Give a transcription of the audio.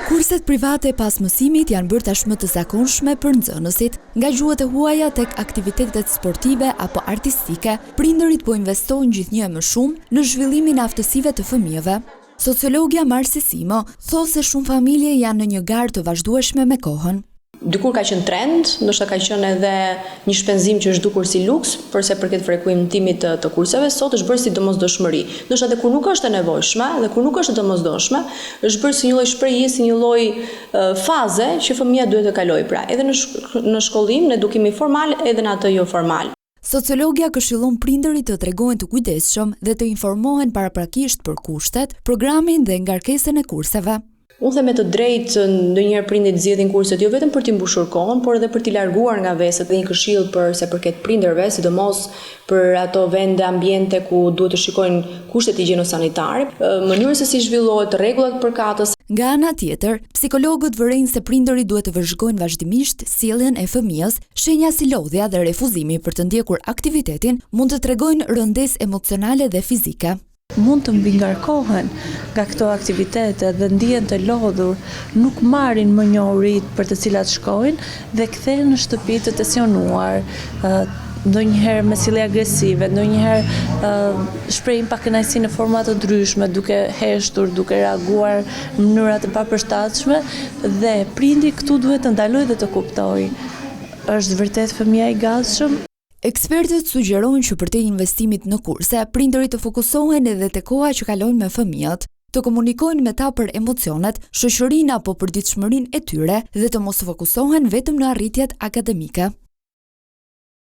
Kurset private pas mësimit janë bërë tashmë të zakonshme për nxënësit, nga gjuhët e huaja tek aktivitetet sportive apo artistike, prindërit po investojnë gjithnjë më shumë në zhvillimin e aftësive të fëmijëve. Sociologja Marsi Simo thosë se shumë familje janë në një garë të vazhdueshme me kohën. Dikur ka qenë trend, ndoshta ka qenë edhe një shpenzim që është dukur si luks, përse përket frekuentimit të kurseve, sot është bërë si domosdoshmëri. Ndoshta edhe kur nuk është e nevojshme, dhe kur nuk është e domosdoshme, është bërë si një lloj shprehje, si një lloj faze që fëmia duhet të kalojë, pra, edhe në shkollim, në edukimin formal, edhe në atë jo formal. Sociologja këshillon prindërit të tregojnë të kujdesshëm dhe të informohen paraprakisht për kushtet, programin dhe ngarkesën e kurseve. Unë them me të drejtë, ndonjëherë prindit zgjedhin kurset jo vetëm për t'i mbushur kohën, por edhe për t'i larguar nga veset, dhe një këshill për sa përket prindërve, sidomos për ato vende, ambiente ku duhet të shikojnë kushtet higjieno-sanitare, mënyrën se si zhvillohet, rregullat përkatës. Nga ana tjetër, psikologët vërejnë se prindërit duhet të vëzhgojnë vazhdimisht sjelljen e fëmijës, shenja si lodhja dhe refuzimi për të ndjekur aktivitetin mund të tregojnë rëndesë emocionale dhe fizike. Mund të mbingarkohen nga këto aktivitete dhe ndihen të lodhur, nuk marrin më njohurit për të cilat shkojnë dhe kthehen në shtëpi të tensionuar, ndonjëherë me sjellje agresive, ndonjëherë shprehin pakënaqësi në forma të ndryshme, duke heshtur, duke reaguar në mënyra të papërshtatshme, dhe prindi këtu duhet të ndalojë dhe të kuptojë. Është vërtet fëmia i gatshëm? Ekspertët sugjerojnë që për te investimit në kurse, prindërit të fokusohen edhe te koha që kalojnë me fëmijët, të komunikojnë me ta për emocionet, shoqërinë apo përditshmërinë e tyre dhe të mos fokusohen vetëm në arritjet akademike.